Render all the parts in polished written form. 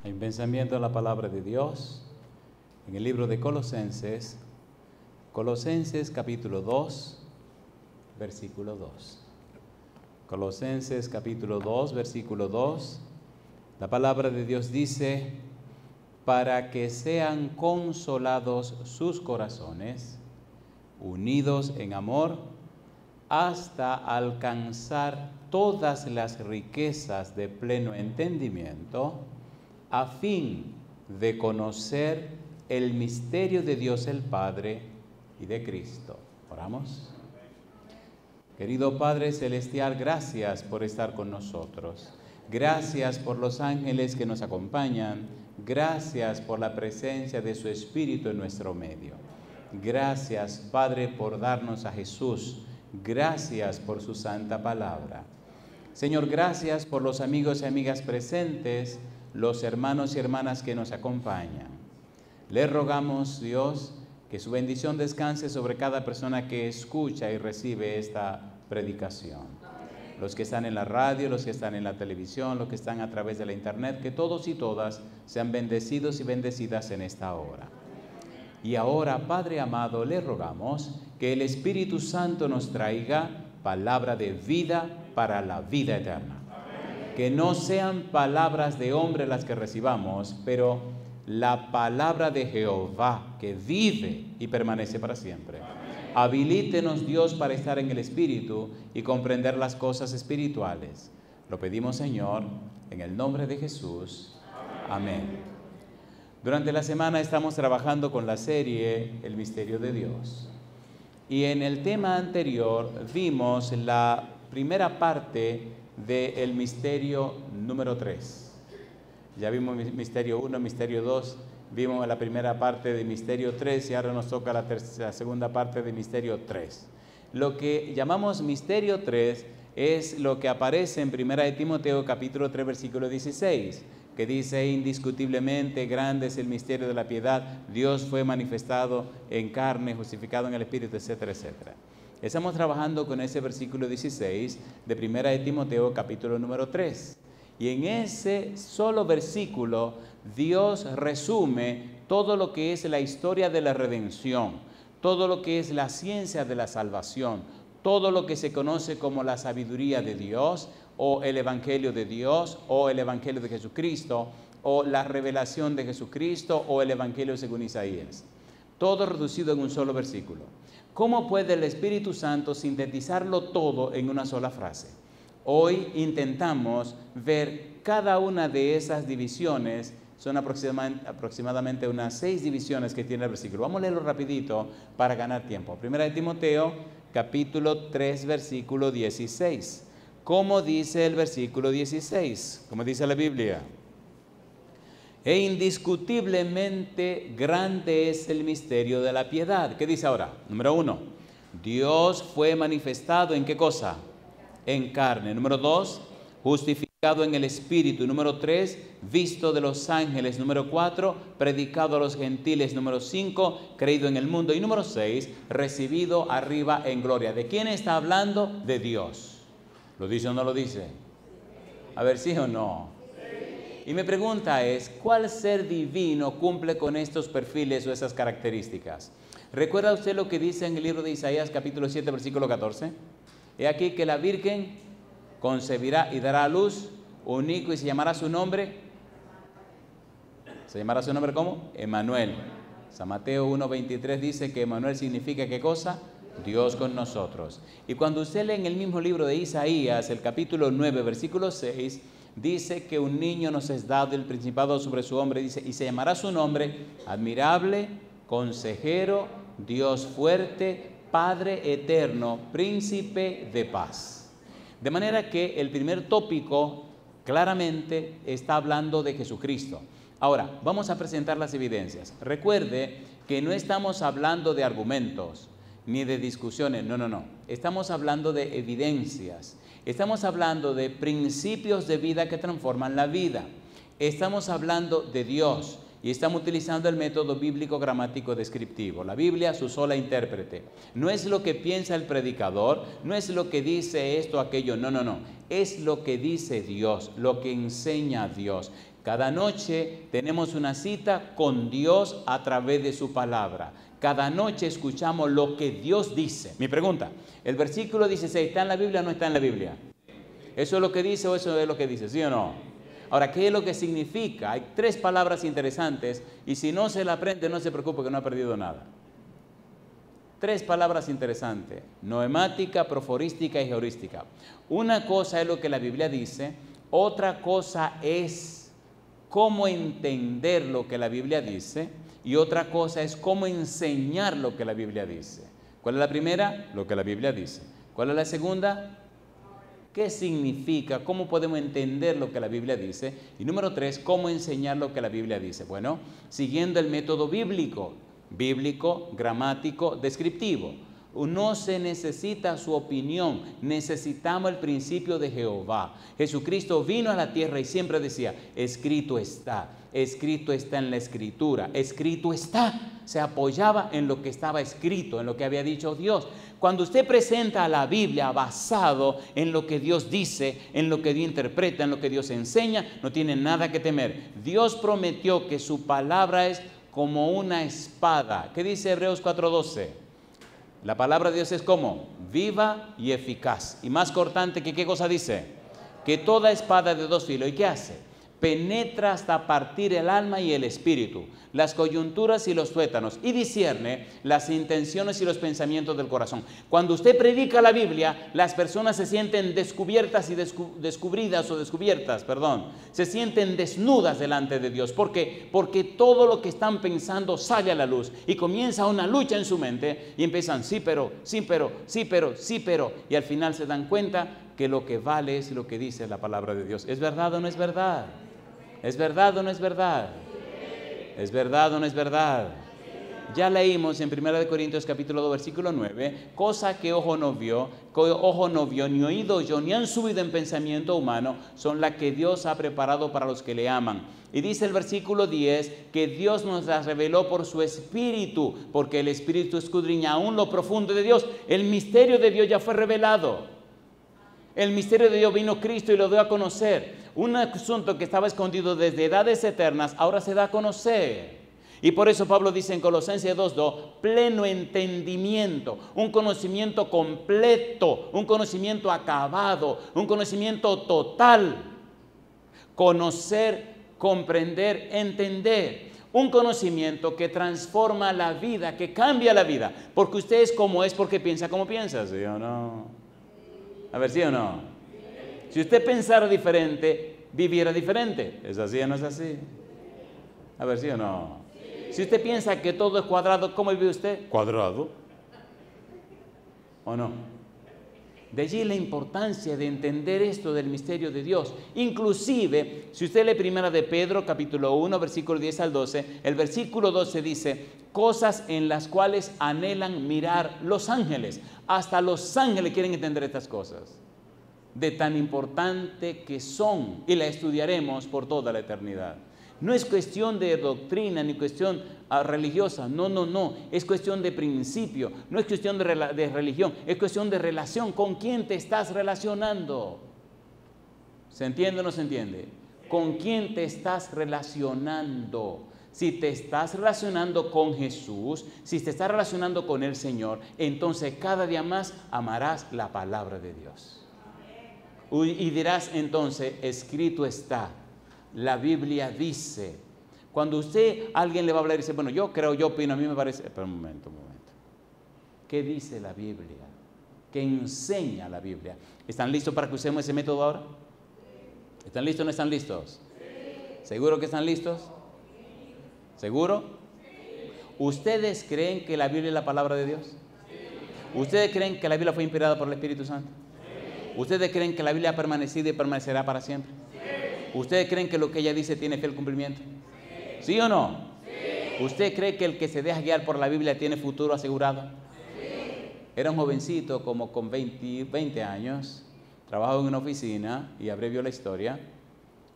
Hay un pensamiento en la palabra de Dios en el libro de Colosenses, Colosenses capítulo 2, versículo 2. Colosenses capítulo 2, versículo 2. La palabra de Dios dice: para que sean consolados sus corazones, unidos en amor, hasta alcanzar todas las riquezas de pleno entendimiento, a fin de conocer el misterio de Dios el Padre y de Cristo. Oramos. Querido Padre Celestial, gracias por estar con nosotros. Gracias por los ángeles que nos acompañan. Gracias por la presencia de su Espíritu en nuestro medio. Gracias, Padre, por darnos a Jesús. Gracias por su santa palabra. Señor, gracias por los amigos y amigas presentes, los hermanos y hermanas que nos acompañan. Le rogamos, Dios, que su bendición descanse sobre cada persona que escucha y recibe esta predicación. Los que están en la radio, los que están en la televisión, los que están a través de la internet, que todos y todas sean bendecidos y bendecidas en esta hora. Y ahora, Padre amado, le rogamos que el Espíritu Santo nos traiga palabra de vida para la vida eterna. Que no sean palabras de hombre las que recibamos, pero la palabra de Jehová que vive y permanece para siempre. Habilítenos, Dios, para estar en el Espíritu y comprender las cosas espirituales. Lo pedimos, Señor, en el nombre de Jesús. Amén. Durante la semana estamos trabajando con la serie El Misterio de Dios. Y en el tema anterior vimos la primera parte del misterio número 3. Ya vimos misterio 1, misterio 2, vimos la primera parte de misterio 3 y ahora nos toca la segunda parte de misterio 3. Lo que llamamos misterio 3 es lo que aparece en 1 de Timoteo capítulo 3 versículo 16, que dice: indiscutiblemente grande es el misterio de la piedad, Dios fue manifestado en carne, justificado en el Espíritu, etcétera, etcétera. Estamos trabajando con ese versículo 16 de 1 de Timoteo capítulo número 3. Y en ese solo versículo Dios resume todo lo que es la historia de la redención, todo lo que es la ciencia de la salvación, todo lo que se conoce como la sabiduría de Dios, o el Evangelio de Dios, o el Evangelio de Jesucristo, o la revelación de Jesucristo, o el Evangelio según Isaías. Todo reducido en un solo versículo. ¿Cómo puede el Espíritu Santo sintetizarlo todo en una sola frase? Hoy intentamos ver cada una de esas divisiones. Son aproximadamente unas 6 divisiones que tiene el versículo. Vamos a leerlo rapidito para ganar tiempo. 1 de Timoteo, capítulo 3, versículo 16. ¿Cómo dice el versículo 16? ¿Cómo dice la Biblia? E indiscutiblemente grande es el misterio de la piedad. ¿Qué dice ahora? Número 1, Dios fue manifestado ¿en qué cosa? En carne. Número 2, justificado en el Espíritu. Número 3, visto de los ángeles. Número 4, predicado a los gentiles. Número 5, creído en el mundo. Y número 6, recibido arriba en gloria. ¿De quién está hablando? De Dios. ¿Lo dice o no lo dice? A ver, ¿sí o no? Y mi pregunta es, ¿cuál ser divino cumple con estos perfiles o esas características? ¿Recuerda usted lo que dice en el libro de Isaías capítulo 7 versículo 14? He aquí que la Virgen concebirá y dará a luz un hijo y se llamará su nombre. ¿Se llamará su nombre cómo? Emmanuel. San Mateo 1:23 dice que Emmanuel significa ¿qué cosa? Dios con nosotros. Y cuando usted lee en el mismo libro de Isaías, el capítulo 9 versículo 6, dice que un niño nos es dado, el principado sobre su hombro, dice, y se llamará su nombre admirable, consejero, Dios fuerte, Padre eterno, príncipe de paz. De manera que el primer tópico claramente está hablando de Jesucristo. Ahora, vamos a presentar las evidencias. Recuerde que no estamos hablando de argumentos ni de discusiones, no. Estamos hablando de evidencias. Estamos hablando de principios de vida que transforman la vida. Estamos hablando de Dios y estamos utilizando el método bíblico gramático descriptivo. La Biblia, su sola intérprete. No es lo que piensa el predicador, no es lo que dice esto, aquello, no. Es lo que dice Dios, lo que enseña Dios. Cada noche tenemos una cita con Dios a través de su palabra. Cada noche escuchamos lo que Dios dice. Mi pregunta, ¿el versículo 16 está en la Biblia o no está en la Biblia? ¿Eso es lo que dice o eso es lo que dice? ¿Sí o no? Ahora, ¿qué es lo que significa? Hay 3 palabras interesantes y si no se la aprende, no se preocupe que no ha perdido nada. 3 palabras interesantes: noemática, proforística y heurística. Una cosa es lo que la Biblia dice, otra cosa es cómo entender lo que la Biblia dice y otra cosa es cómo enseñar lo que la Biblia dice. ¿Cuál es la primera? Lo que la Biblia dice. ¿Cuál es la segunda? ¿Qué significa? ¿Cómo podemos entender lo que la Biblia dice? Y número 3, ¿cómo enseñar lo que la Biblia dice? Bueno, siguiendo el método bíblico, gramático, descriptivo. No se necesita su opinión, necesitamos el principio de Jehová. Jesucristo vino a la tierra y siempre decía, escrito está en la Escritura, escrito está. Se apoyaba en lo que estaba escrito, en lo que había dicho Dios. Cuando usted presenta a la Biblia basado en lo que Dios dice, en lo que Dios interpreta, en lo que Dios enseña, no tiene nada que temer. Dios prometió que su palabra es como una espada. ¿Qué dice Hebreos 4:12? La palabra de Dios es como viva y eficaz. Y más cortante que ¿qué cosa dice? Que toda espada de 2 filos. ¿Y qué hace? Penetra hasta partir el alma y el espíritu, las coyunturas y los tuétanos, y discierne las intenciones y los pensamientos del corazón. Cuando usted predica la Biblia, las personas se sienten descubiertas y se sienten desnudas delante de Dios. ¿Por qué? Porque todo lo que están pensando sale a la luz y comienza una lucha en su mente y empiezan sí, pero, y al final se dan cuenta que lo que vale es lo que dice la palabra de Dios. ¿Es verdad o no es verdad? ¿Es verdad o no es verdad? ¿Es verdad o no es verdad? Ya leímos en 1 Corintios capítulo 2 versículo 9, cosa que ojo no vio, ni oído oyó, ni han subido en pensamiento humano, son las que Dios ha preparado para los que le aman. Y dice el versículo 10 que Dios nos las reveló por su Espíritu, porque el Espíritu escudriña aún lo profundo de Dios. El misterio de Dios ya fue revelado. El misterio de Dios vino Cristo y lo dio a conocer. Un asunto que estaba escondido desde edades eternas, ahora se da a conocer. Y por eso Pablo dice en Colosenses 2:2, pleno entendimiento, un conocimiento completo, un conocimiento acabado, un conocimiento total. Conocer, comprender, entender. Un conocimiento que transforma la vida, que cambia la vida. Porque usted es como es porque piensa como piensa, ¿sí o no? A ver, ¿sí o no? Si usted pensara diferente, viviera diferente. ¿Es así o no es así? A ver, ¿sí o no? Si usted piensa que todo es cuadrado, ¿cómo vive usted? Cuadrado. ¿O no? De allí la importancia de entender esto del misterio de Dios. Inclusive, si usted lee 1 de Pedro, capítulo 1, versículo 10 al 12, el versículo 12 dice, cosas en las cuales anhelan mirar los ángeles. Hasta los ángeles quieren entender estas cosas, de tan importante que son, y la estudiaremos por toda la eternidad. No es cuestión de doctrina ni cuestión religiosa, no, es cuestión de principio, no es cuestión de religión, es cuestión de relación. ¿Con quién te estás relacionando? ¿Se entiende o no se entiende? ¿Con quién te estás relacionando? Si te estás relacionando con Jesús, si te estás relacionando con el Señor, entonces cada día más amarás la palabra de Dios. Y dirás entonces, escrito está. La Biblia dice. Cuando alguien le va a hablar y dice, bueno, yo creo, yo opino, a mí me parece. Pero un momento. ¿Qué dice la Biblia? ¿Qué enseña la Biblia? ¿Están listos para que usemos ese método ahora? ¿Están listos o no están listos? ¿Seguro que están listos? ¿Seguro? ¿Ustedes creen que la Biblia es la palabra de Dios? ¿Ustedes creen que la Biblia fue inspirada por el Espíritu Santo? ¿Ustedes creen que la Biblia ha permanecido y permanecerá para siempre? ¿Ustedes creen que lo que ella dice tiene fiel cumplimiento? ¿Sí o no? ¿Usted cree que el que se deja guiar por la Biblia tiene futuro asegurado? Era un jovencito como con 20 años, trabajaba en una oficina y abrevió la historia.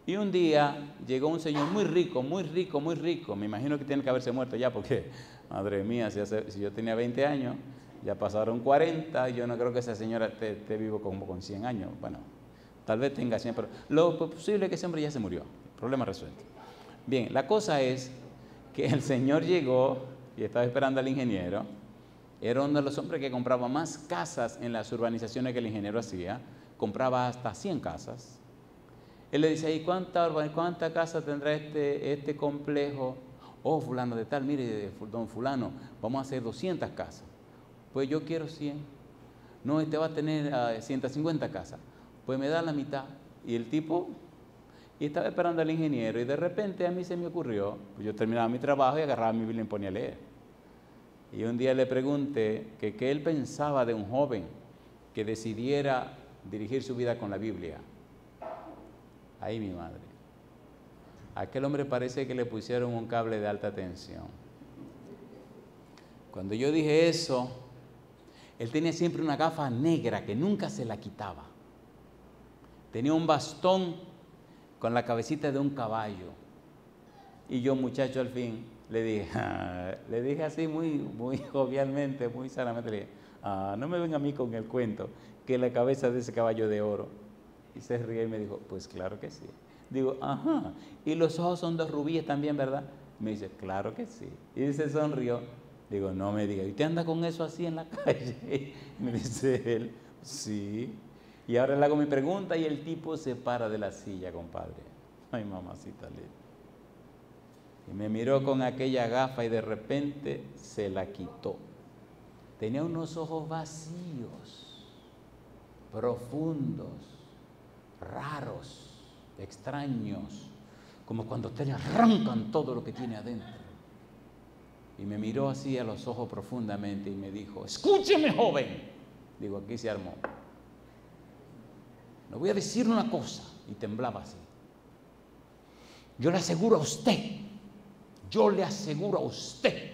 Y un día llegó un señor muy rico, me imagino que tiene que haberse muerto ya porque, madre mía, si yo tenía 20 años, ya pasaron 40, y yo no creo que esa señora esté vivo como con 100 años. Bueno, tal vez tenga 100, pero lo posible es que ese hombre ya se murió. Problema resuelto. Bien, la cosa es que el señor llegó y estaba esperando al ingeniero. Era uno de los hombres que compraba más casas en las urbanizaciones que el ingeniero hacía. Compraba hasta 100 casas. Él le dice, ¿y cuánta casa tendrá este complejo? Oh, fulano de tal, mire, don fulano, vamos a hacer 200 casas. Pues yo quiero 100. No, este va a tener 150 casas. Pues me da la mitad. Y el tipo, y estaba esperando al ingeniero, y de repente a mí se me ocurrió, pues yo terminaba mi trabajo y agarraba mi Biblia y me ponía a leer. Y un día le pregunté que qué él pensaba de un joven que decidiera dirigir su vida con la Biblia. Ahí mi madre. A aquel hombre parece que le pusieron un cable de alta tensión. Cuando yo dije eso, él tenía siempre una gafa negra que nunca se la quitaba. Tenía un bastón con la cabecita de un caballo. Y yo, muchacho, al fin le dije así muy jovialmente, muy sanamente, le dije, no me venga a mí con el cuento que la cabeza de ese caballo de oro. Y se ríe y me dijo, pues claro que sí. Digo, ajá, y los ojos son 2 rubíes también, ¿verdad? Me dice, claro que sí. Y se sonrió. Digo, no me diga, ¿y usted anda con eso así en la calle? Me dice él, sí. Y ahora le hago mi pregunta y el tipo se para de la silla, compadre. Ay, mamacita linda. Y me miró con aquella gafa y de repente se la quitó. Tenía unos ojos vacíos, profundos, raros, extraños, como cuando a usted le arrancan todo lo que tiene adentro. Y me miró así a los ojos profundamente y me dijo, escúcheme, joven. Digo, aquí se armó. Le voy a decir una cosa. Y temblaba así. Yo le aseguro a usted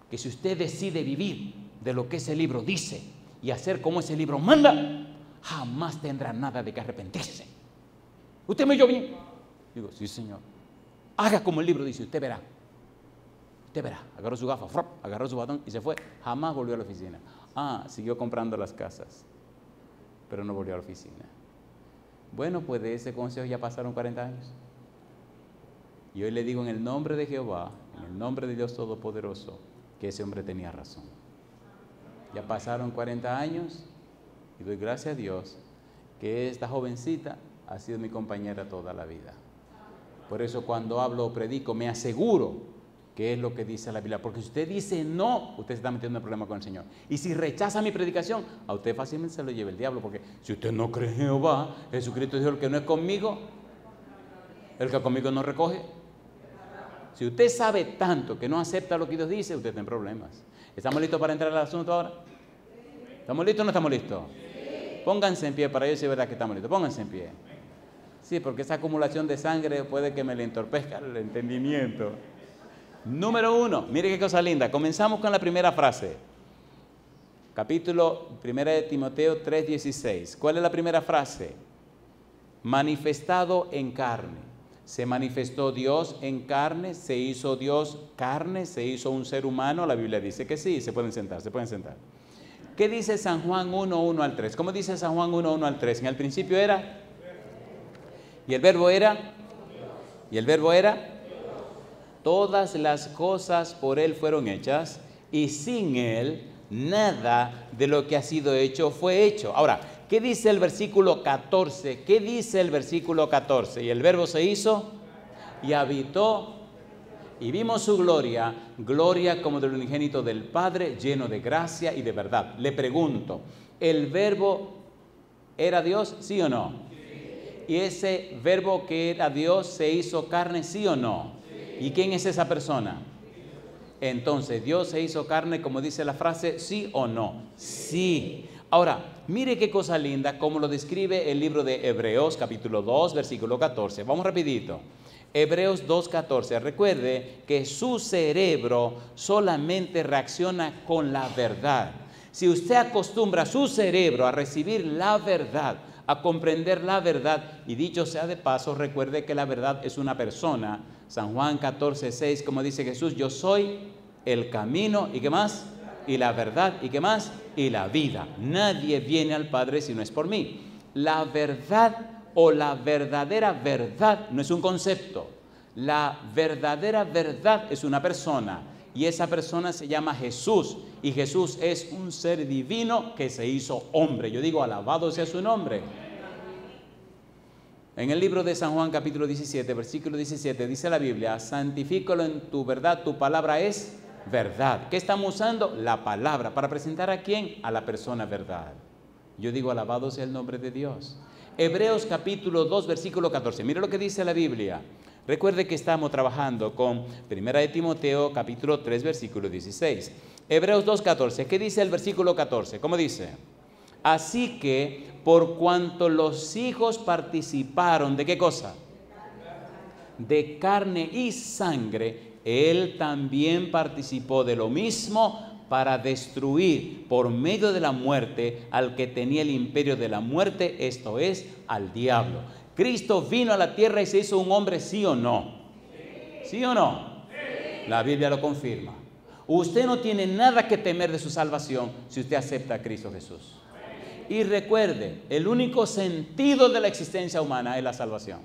que si usted decide vivir de lo que ese libro dice y hacer como ese libro manda, jamás tendrá nada de que arrepentirse. ¿Usted me oyó bien? Digo, sí, señor. Haga como el libro dice, usted verá. Usted verá. Agarró su gafa, agarró su batón y se fue. Jamás volvió a la oficina. Siguió comprando las casas, pero no volvió a la oficina. Bueno, pues de ese consejo ya pasaron 40 años. Y hoy le digo en el nombre de Jehová, en el nombre de Dios Todopoderoso, que ese hombre tenía razón. Ya pasaron 40 años y doy gracias a Dios que esta jovencita ha sido mi compañera toda la vida. Por eso cuando hablo o predico me aseguro que es lo que dice la Biblia. Porque si usted dice no, usted se está metiendo en problema con el Señor. Y si rechaza mi predicación, a usted fácilmente se lo lleva el diablo. Porque si usted no cree en Jehová, Jesucristo dijo, el que no es conmigo, el que conmigo no recoge. Si usted sabe tanto que no acepta lo que Dios dice, usted está en problemas. ¿Estamos listos para entrar al asunto ahora? ¿Estamos listos o no estamos listos? Pónganse en pie, para ellos es verdad que estamos listos. Pónganse en pie. Sí, porque esa acumulación de sangre puede que me le entorpezca el entendimiento. Número 1, mire qué cosa linda. Comenzamos con la primera frase. Capítulo 1 de Timoteo 3:16. ¿Cuál es la primera frase? Manifestado en carne. Se manifestó Dios en carne, se hizo Dios carne, se hizo un ser humano. La Biblia dice que sí, se pueden sentar, se pueden sentar. ¿Qué dice San Juan 1:1 al 3? ¿Cómo dice San Juan 1:1 al 3? En el principio era, y el verbo era, y el verbo era. Todas las cosas por Él fueron hechas y sin Él nada de lo que ha sido hecho fue hecho. Ahora, ¿qué dice el versículo 14? ¿Qué dice el versículo 14? Y el verbo se hizo y habitó y vimos su gloria, gloria como del unigénito del Padre, lleno de gracia y de verdad. Le pregunto, ¿el verbo era Dios, sí o no? Sí. ¿Y ese verbo que era Dios se hizo carne, sí o no? ¿Y quién es esa persona? Entonces, ¿Dios se hizo carne, como dice la frase, sí o no? Sí. Ahora, mire qué cosa linda, como lo describe el libro de Hebreos, capítulo 2, versículo 14. Vamos rapidito. Hebreos 2:14. Recuerde que su cerebro solamente reacciona con la verdad. Si usted acostumbra su cerebro a recibir la verdad, a comprender la verdad, y dicho sea de paso, recuerde que la verdad es una persona. San Juan 14:6, como dice Jesús, yo soy el camino, ¿y qué más? Y la verdad, ¿y qué más? Y la vida. Nadie viene al Padre si no es por mí. La verdad o la verdadera verdad no es un concepto. La verdadera verdad es una persona y esa persona se llama Jesús y Jesús es un ser divino que se hizo hombre. Yo digo, alabado sea su nombre. En el libro de San Juan capítulo 17, versículo 17, dice la Biblia, santifícalo en tu verdad, tu palabra es verdad. ¿Qué estamos usando? La palabra. ¿Para presentar a quién? A la persona verdad. Yo digo, alabado sea el nombre de Dios. Hebreos capítulo 2, versículo 14. Mire lo que dice la Biblia. Recuerde que estamos trabajando con 1 de Timoteo capítulo 3, versículo 16. Hebreos 2, 14. ¿Qué dice el versículo 14? ¿Cómo dice? Así que, por cuanto los hijos participaron, ¿de qué cosa? De carne y sangre, él también participó de lo mismo para destruir por medio de la muerte al que tenía el imperio de la muerte, esto es, al diablo. ¿Cristo vino a la tierra y se hizo un hombre, sí o no? ¿Sí o no? La Biblia lo confirma. Usted no tiene nada que temer de su salvación si usted acepta a Cristo Jesús. Y recuerde, el único sentido de la existencia humana es la salvación.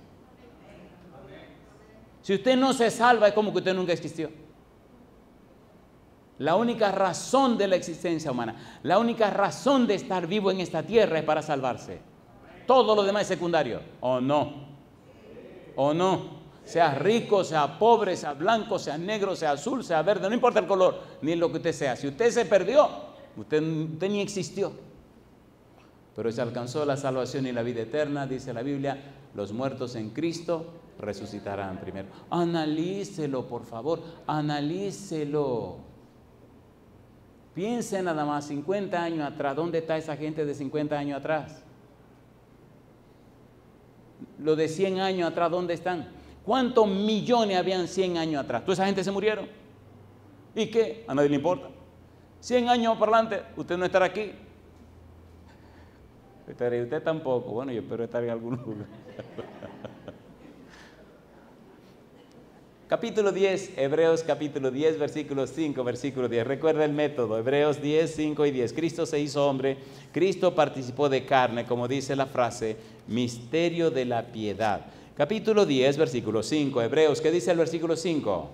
Si usted no se salva, es como que usted nunca existió. La única razón de la existencia humana, la única razón de estar vivo en esta tierra es para salvarse. Todo lo demás es secundario, ¿o no? ¿O no? Sea rico, sea pobre, sea blanco, sea negro, sea azul, sea verde, no importa el color, ni lo que usted sea. Si usted se perdió, usted ni existió. Pero se alcanzó la salvación y la vida eterna, dice la Biblia, los muertos en Cristo resucitarán primero. Analícelo, por favor, analícelo. Piense nada más, 50 años atrás, ¿dónde está esa gente de 50 años atrás? Los de 100 años atrás, ¿dónde están? ¿Cuántos millones habían 100 años atrás? ¿Toda esa gente se murieron? ¿Y qué? A nadie le importa. 100 años para adelante, usted no estará aquí. Usted tampoco. Bueno, yo espero estar en algún lugar. Capítulo 10, Hebreos capítulo 10, versículo 5, versículo 10. Recuerda el método, Hebreos 10, 5 y 10. Cristo se hizo hombre, Cristo participó de carne, como dice la frase, misterio de la piedad. Capítulo 10, versículo 5, Hebreos, ¿qué dice el versículo 5?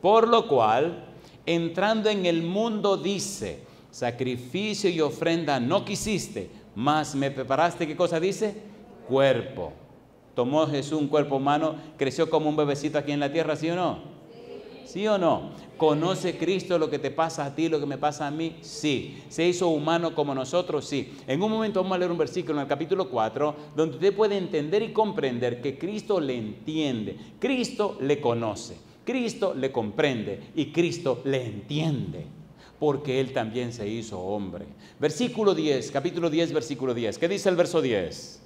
Por lo cual, entrando en el mundo dice, sacrificio y ofrenda no quisiste, mas me preparaste, ¿qué cosa dice? Cuerpo. Tomó Jesús un cuerpo humano, creció como un bebecito aquí en la tierra, ¿sí o no? ¿Sí o no? ¿Conoce Cristo lo que te pasa a ti, lo que me pasa a mí? Sí. ¿Se hizo humano como nosotros? Sí. En un momento vamos a leer un versículo en el capítulo 4, donde usted puede entender y comprender que Cristo le entiende, Cristo le conoce, Cristo le comprende y Cristo le entiende. Porque Él también se hizo hombre. Versículo 10, capítulo 10, versículo 10. ¿Qué dice el verso 10?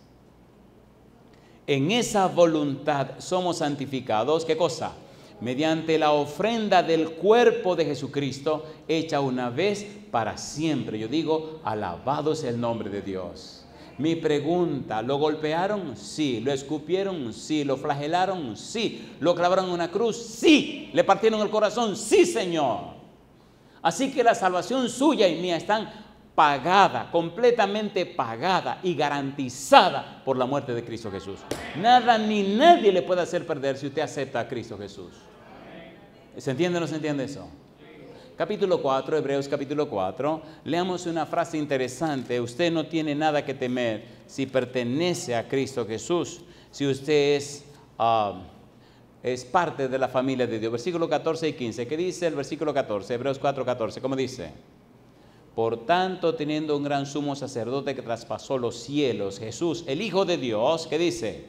En esa voluntad somos santificados, ¿qué cosa? Mediante la ofrenda del cuerpo de Jesucristo, hecha una vez para siempre. Yo digo, alabado sea el nombre de Dios. Mi pregunta, ¿lo golpearon? Sí. ¿Lo escupieron? Sí. ¿Lo flagelaron? Sí. ¿Lo clavaron en una cruz? Sí. ¿Le partieron el corazón? Sí, Señor. Así que la salvación suya y mía están pagada, completamente pagada y garantizada por la muerte de Cristo Jesús. Nada ni nadie le puede hacer perder si usted acepta a Cristo Jesús. ¿Se entiende o no se entiende eso? Capítulo 4, Hebreos capítulo 4, leamos una frase interesante. Usted no tiene nada que temer si pertenece a Cristo Jesús, si usted es parte de la familia de Dios. Versículo 14 y 15. ¿Qué dice el versículo 14? Hebreos 4, 14. ¿Cómo dice? Por tanto, teniendo un gran sumo sacerdote que traspasó los cielos, Jesús, el Hijo de Dios, ¿qué dice?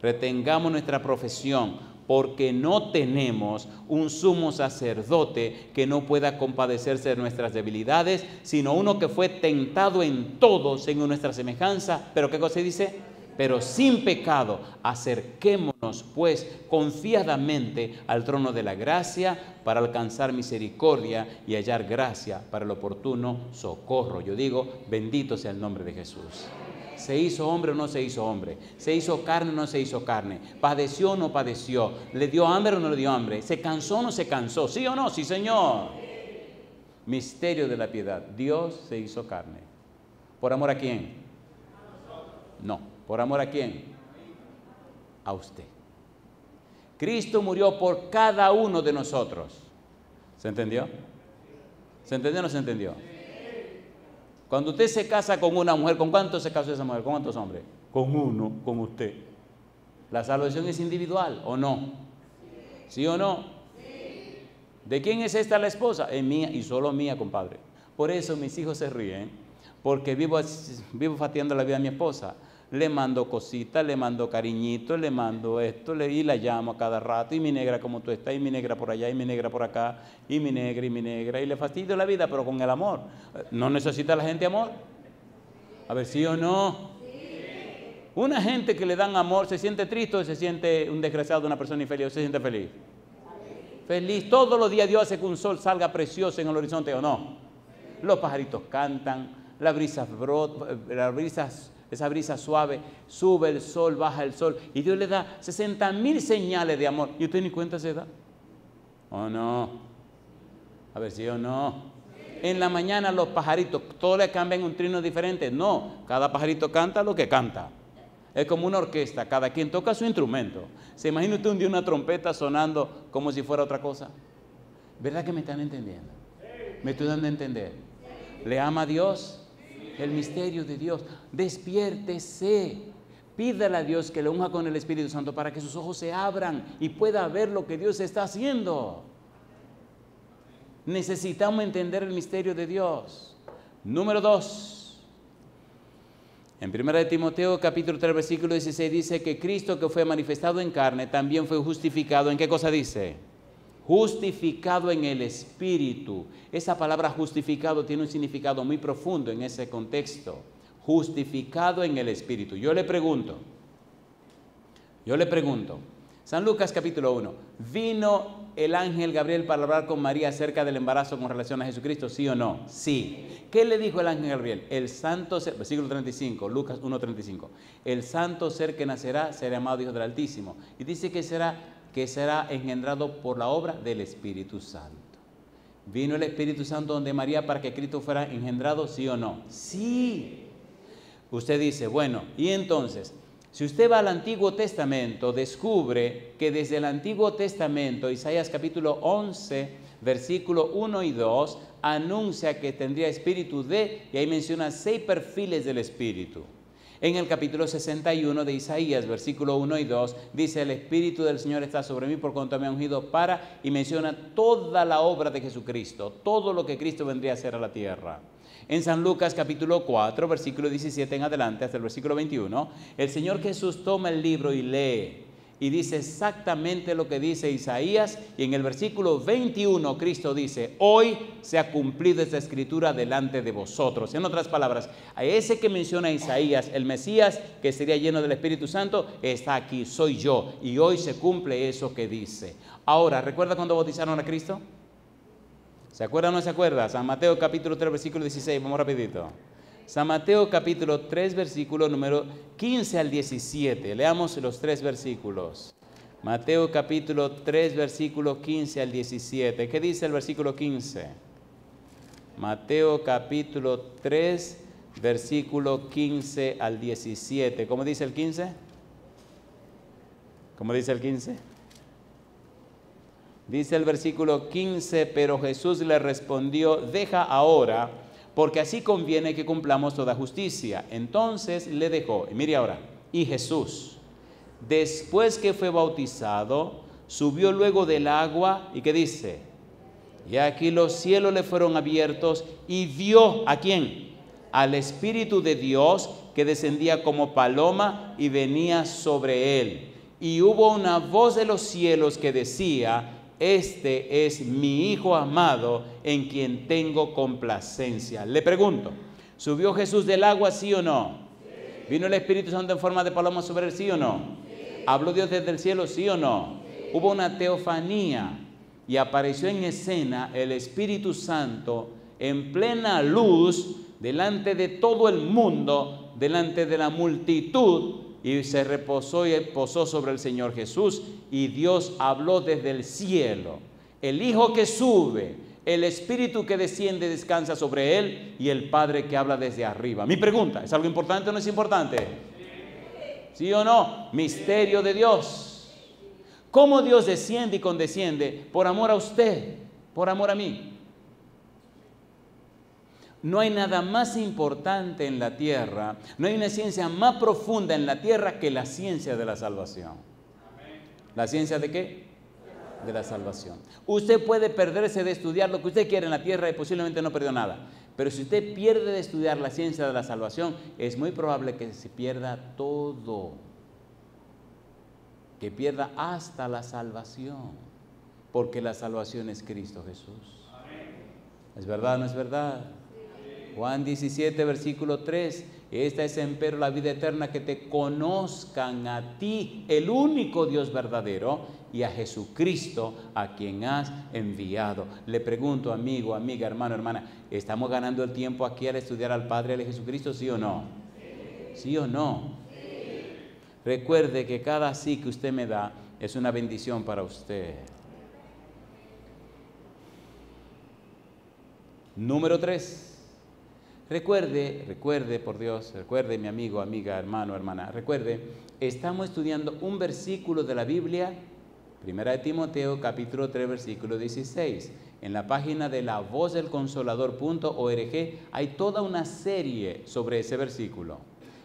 Retengamos nuestra profesión, porque no tenemos un sumo sacerdote que no pueda compadecerse de nuestras debilidades, sino uno que fue tentado en todo según nuestra semejanza. ¿Pero qué cosa dice? Pero sin pecado. Acerquémonos pues confiadamente al trono de la gracia para alcanzar misericordia y hallar gracia para el oportuno socorro. Yo digo, bendito sea el nombre de Jesús. ¿Se hizo hombre o no se hizo hombre? ¿Se hizo carne o no se hizo carne? ¿Padeció o no padeció? ¿Le dio hambre o no le dio hambre? ¿Se cansó o no se cansó? ¿Sí o no? Sí, Señor. Misterio de la piedad. Dios se hizo carne. ¿Por amor a quién? No. ¿Por amor a quién? A usted. Cristo murió por cada uno de nosotros. ¿Se entendió? ¿Se entendió o no se entendió? Cuando usted se casa con una mujer, ¿con cuántos se casó esa mujer? ¿Con cuántos hombres? Con uno, con usted. ¿La salvación es individual o no? ¿Sí o no? ¿De quién es esta la esposa? Es mía y solo mía, compadre. Por eso mis hijos se ríen, porque vivo fastidiando la vida de mi esposa. Le mando cositas, le mando cariñitos, le mando esto, y la llamo a cada rato, y mi negra como tú estás, y mi negra por allá, y mi negra por acá, y mi negra, y le fastidio la vida, pero con el amor. ¿No necesita la gente amor? A ver, ¿sí o no? Una gente que le dan amor, ¿se siente triste o se siente un desgraciado, una persona infeliz, o se siente feliz? Feliz. Todos los días Dios hace que un sol salga precioso en el horizonte, ¿o no? Los pajaritos cantan, la brisa brota, esa brisa suave, sube el sol, baja el sol, y Dios le da 60,000 señales de amor, y usted ni cuenta se da. ¿O no? A ver si o no. En la mañana los pajaritos, todos le cambian un trino diferente. No, cada pajarito canta lo que canta. Es como una orquesta, cada quien toca su instrumento. ¿Se imagina usted un día una trompeta sonando como si fuera otra cosa? ¿Verdad que me están entendiendo? ¿Me estoy dando a entender? ¿Le ama a Dios? El misterio de Dios. Despiértese. Pídale a Dios que le unja con el Espíritu Santo para que sus ojos se abran y pueda ver lo que Dios está haciendo. Necesitamos entender el misterio de Dios. Número 2. En 1 Timoteo capítulo 3 versículo 16 dice que Cristo, que fue manifestado en carne, también fue justificado. ¿En qué cosa dice? Justificado en el Espíritu. Esa palabra justificado tiene un significado muy profundo en ese contexto. Justificado en el Espíritu. Yo le pregunto, San Lucas capítulo 1, ¿vino el ángel Gabriel para hablar con María acerca del embarazo con relación a Jesucristo? ¿Sí o no? Sí. ¿Qué le dijo el ángel Gabriel? El santo ser, versículo 35, Lucas 1:35, el santo ser que nacerá será llamado Hijo del Altísimo. Y dice que será engendrado por la obra del Espíritu Santo. ¿Vino el Espíritu Santo donde María para que Cristo fuera engendrado? ¿Sí o no? Sí. Usted dice, bueno, y entonces, si usted va al Antiguo Testamento, descubre que desde el Antiguo Testamento, Isaías capítulo 11, versículo 1 y 2, anuncia que tendría espíritu de, y ahí menciona 6 perfiles del Espíritu. En el capítulo 61 de Isaías, versículo 1 y 2, dice, el Espíritu del Señor está sobre mí por cuanto me ha ungido para, y menciona toda la obra de Jesucristo, todo lo que Cristo vendría a hacer a la tierra. En San Lucas capítulo 4, versículo 17 en adelante, hasta el versículo 21, el Señor Jesús toma el libro y lee, y dice exactamente lo que dice Isaías, y en el versículo 21 Cristo dice, hoy se ha cumplido esta escritura delante de vosotros. En otras palabras, a ese que menciona Isaías, el Mesías que sería lleno del Espíritu Santo, está aquí, soy yo, y hoy se cumple eso que dice. Ahora, ¿recuerda cuando bautizaron a Cristo? ¿Se acuerda o no se acuerda? San Mateo capítulo 3, versículo 16, vamos rapidito. San Mateo capítulo 3, versículo número 15 al 17. Leamos los 3 versículos. Mateo capítulo 3, versículo 15 al 17. ¿Qué dice el versículo 15? Mateo capítulo 3, versículo 15 al 17. ¿Cómo dice el 15? ¿Cómo dice el 15? Dice el versículo 15, pero Jesús le respondió, deja ahora, porque así conviene que cumplamos toda justicia. Entonces le dejó, y mire ahora, y Jesús, después que fue bautizado, subió luego del agua, ¿y qué dice? Y aquí los cielos le fueron abiertos, y vio, ¿a quién? Al Espíritu de Dios, que descendía como paloma, y venía sobre él. Y hubo una voz de los cielos que decía, este es mi Hijo amado, en quien tengo complacencia. Le pregunto, ¿subió Jesús del agua, sí o no? Sí. ¿Vino el Espíritu Santo en forma de paloma sobre él, sí o no? Sí. ¿Habló Dios desde el cielo, sí o no? Sí. Hubo una teofanía y apareció en escena el Espíritu Santo en plena luz, delante de todo el mundo, delante de la multitud, y se reposó y posó sobre el Señor Jesús, y Dios habló desde el cielo. El Hijo que sube, el Espíritu que desciende, descansa sobre él, y el Padre que habla desde arriba. Mi pregunta, ¿es algo importante o no es importante? ¿Sí o no? Misterio de Dios. ¿Cómo Dios desciende y condesciende? Por amor a usted, por amor a mí. No hay nada más importante en la tierra, no hay una ciencia más profunda en la tierra que la ciencia de la salvación. ¿La ciencia de qué? De la salvación. Usted puede perderse de estudiar lo que usted quiere en la tierra y posiblemente no perdió nada. Pero si usted pierde de estudiar la ciencia de la salvación, es muy probable que se pierda todo. Que pierda hasta la salvación. Porque la salvación es Cristo Jesús. ¿Es verdad o no es verdad? Juan 17, versículo 3. Esta es empero la vida eterna, que te conozcan a ti, el único Dios verdadero, y a Jesucristo, a quien has enviado. Le pregunto, amigo, amiga, hermano, hermana, ¿estamos ganando el tiempo aquí al estudiar al Padre de Jesucristo, sí o no? ¿Sí o no? Recuerde que cada sí que usted me da es una bendición para usted. Número 3. Recuerde por Dios, recuerde mi amigo, amiga, hermano, hermana, recuerde, estamos estudiando un versículo de la Biblia, 1 de Timoteo, capítulo 3, versículo 16. En la página de lavozdelconsolador.org hay toda una serie sobre ese versículo.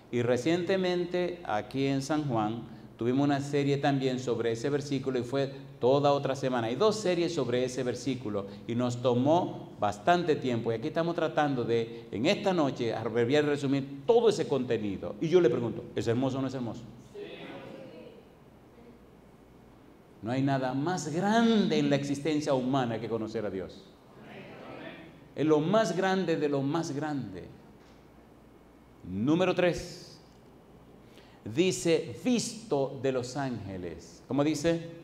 Y recientemente aquí en San Juan tuvimos una serie también sobre ese versículo y fue toda otra semana. Hay 2 series sobre ese versículo y nos tomó bastante tiempo. Y aquí estamos tratando de, en esta noche, abreviar y resumir todo ese contenido. Y yo le pregunto, ¿es hermoso o no es hermoso? Sí. No hay nada más grande en la existencia humana que conocer a Dios. Es lo más grande de lo más grande. Número 3. Dice, visto de los ángeles. ¿Cómo dice?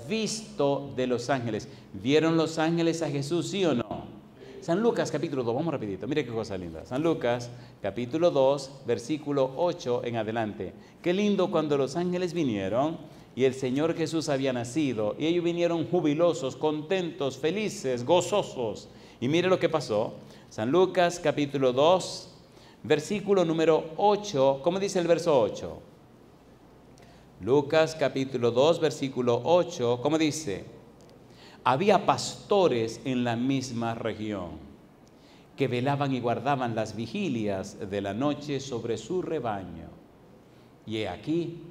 Visto de los ángeles. ¿Vieron los ángeles a Jesús, sí o no? San Lucas capítulo 2, vamos rapidito, mire qué cosa linda. San Lucas capítulo 2, versículo 8 en adelante. Qué lindo cuando los ángeles vinieron y el Señor Jesús había nacido. Y ellos vinieron jubilosos, contentos, felices, gozosos. Y mire lo que pasó. San Lucas capítulo 2, versículo número 8, ¿cómo dice el verso 8? Lucas capítulo 2, versículo 8, ¿cómo dice? Había pastores en la misma región que velaban y guardaban las vigilias de la noche sobre su rebaño. Y he aquí,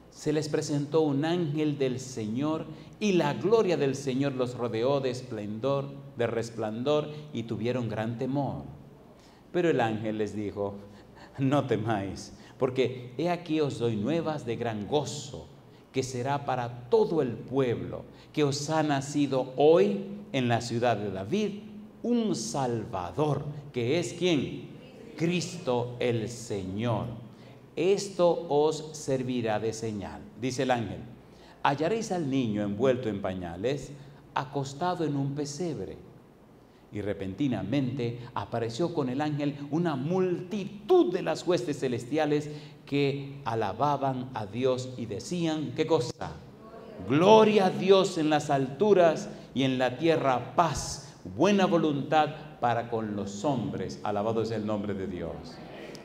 se les presentó un ángel del Señor y la gloria del Señor los rodeó de esplendor, de resplandor, y tuvieron gran temor. Pero el ángel les dijo, no temáis, porque he aquí os doy nuevas de gran gozo, que será para todo el pueblo, que os ha nacido hoy en la ciudad de David un Salvador, que es ¿quién? Cristo el Señor. Esto os servirá de señal. Dice el ángel, hallaréis al niño envuelto en pañales, acostado en un pesebre. Y repentinamente apareció con el ángel una multitud de las huestes celestiales que alababan a Dios y decían, ¿qué cosa? Gloria a Dios en las alturas y en la tierra paz, buena voluntad para con los hombres. Alabado es el nombre de Dios.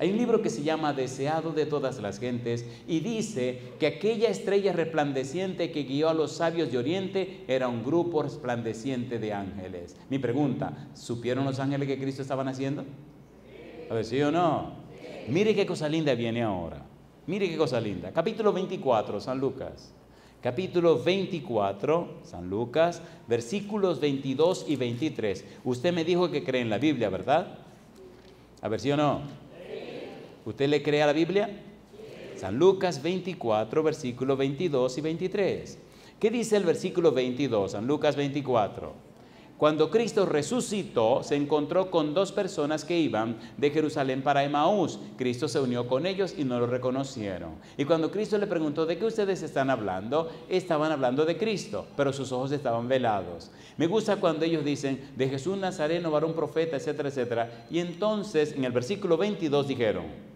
Hay un libro que se llama Deseado de todas las gentes y dice que aquella estrella resplandeciente que guió a los sabios de Oriente era un grupo resplandeciente de ángeles. Mi pregunta, ¿supieron los ángeles que Cristo estaba naciendo? A ver, ¿sí o no? Mire qué cosa linda viene ahora. Mire qué cosa linda. Capítulo 24, San Lucas. Capítulo 24, San Lucas, versículos 22 y 23. Usted me dijo que cree en la Biblia, ¿verdad? A ver, ¿sí o no? ¿Usted le cree a la Biblia? San Lucas 24, versículos 22 y 23. ¿Qué dice el versículo 22? San Lucas 24. Cuando Cristo resucitó, se encontró con 2 personas que iban de Jerusalén para Emaús. Cristo se unió con ellos y no lo reconocieron. Y cuando Cristo le preguntó, ¿de qué ustedes están hablando? Estaban hablando de Cristo, pero sus ojos estaban velados. Me gusta cuando ellos dicen, de Jesús Nazareno, varón profeta, etcétera, etcétera. Y entonces, en el versículo 22 dijeron,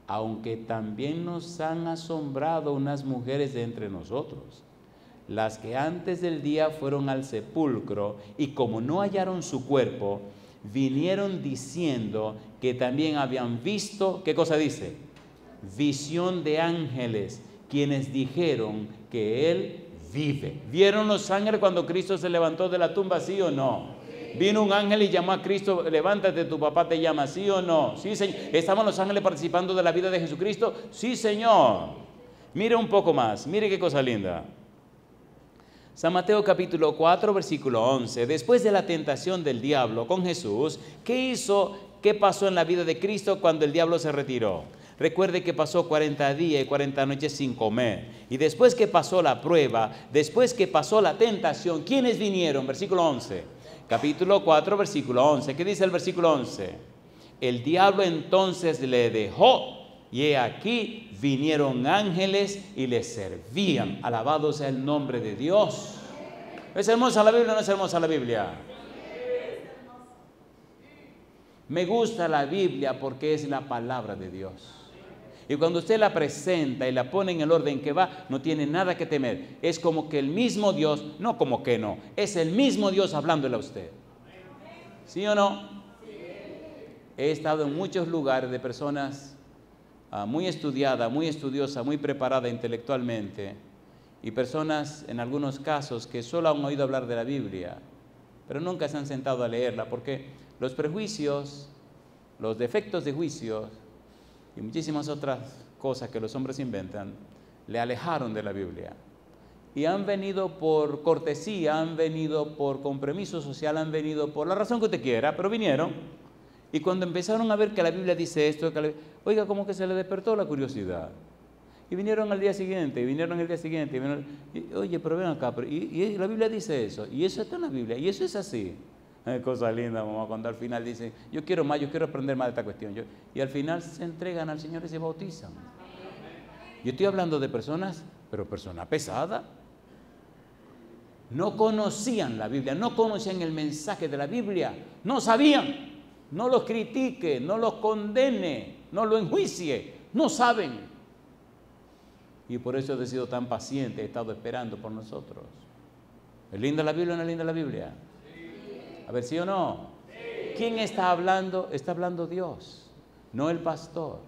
aunque también nos han asombrado unas mujeres de entre nosotros, las que antes del día fueron al sepulcro y como no hallaron su cuerpo, vinieron diciendo que también habían visto, ¿qué cosa dice? visión de ángeles, quienes dijeron que Él vive. ¿Vieron los ángeles cuando Cristo se levantó de la tumba, sí o no? Vino un ángel y llamó a Cristo, levántate, tu papá te llama, ¿sí o no? Sí, Señor. ¿Estaban los ángeles participando de la vida de Jesucristo? Sí, Señor. Mire un poco más, mire qué cosa linda. San Mateo capítulo 4, versículo 11. Después de la tentación del diablo con Jesús, ¿qué pasó en la vida de Cristo cuando el diablo se retiró? Recuerde que pasó 40 días y 40 noches sin comer. Y después que pasó la prueba, después que pasó la tentación, ¿quiénes vinieron? Versículo 11. Capítulo 4, versículo 11. ¿Qué dice el versículo 11? El diablo entonces le dejó, y he aquí vinieron ángeles y le servían. Alabado sea el nombre de Dios. ¿Es hermosa la Biblia o no es hermosa la Biblia? Me gusta la Biblia porque es la palabra de Dios. Y cuando usted la presenta y la pone en el orden que va, no tiene nada que temer. Es como que el mismo Dios, no como que no, es el mismo Dios hablándole a usted. ¿Sí o no? He estado en muchos lugares de personas muy estudiadas, muy estudiosas, muy preparadas intelectualmente, y personas en algunos casos que solo han oído hablar de la Biblia, pero nunca se han sentado a leerla, porque los prejuicios, los defectos de juicio y muchísimas otras cosas que los hombres inventan, le alejaron de la Biblia. Y han venido por cortesía, han venido por compromiso social, han venido por la razón que usted quiera, pero vinieron. Y cuando empezaron a ver que la Biblia dice esto, oiga, como que se le despertó la curiosidad. Y vinieron al día siguiente, y vinieron el día siguiente. Oye, pero ven acá, y la Biblia dice eso, y eso está en la Biblia, y eso es así. Cosa linda, mamá, cuando al final dicen, yo quiero más, yo quiero aprender más de esta cuestión. Y al final se entregan al Señor y se bautizan. Yo estoy hablando de personas, pero personas pesadas. No conocían la Biblia, no conocían el mensaje de la Biblia, no sabían. No los critique, no los condene, no los enjuicie, no saben. Y por eso he sido tan paciente, he estado esperando por nosotros. ¿Es linda la Biblia o no es linda la Biblia? A ver, ¿sí o no? Sí. ¿Quién está hablando? Está hablando Dios, no el pastor.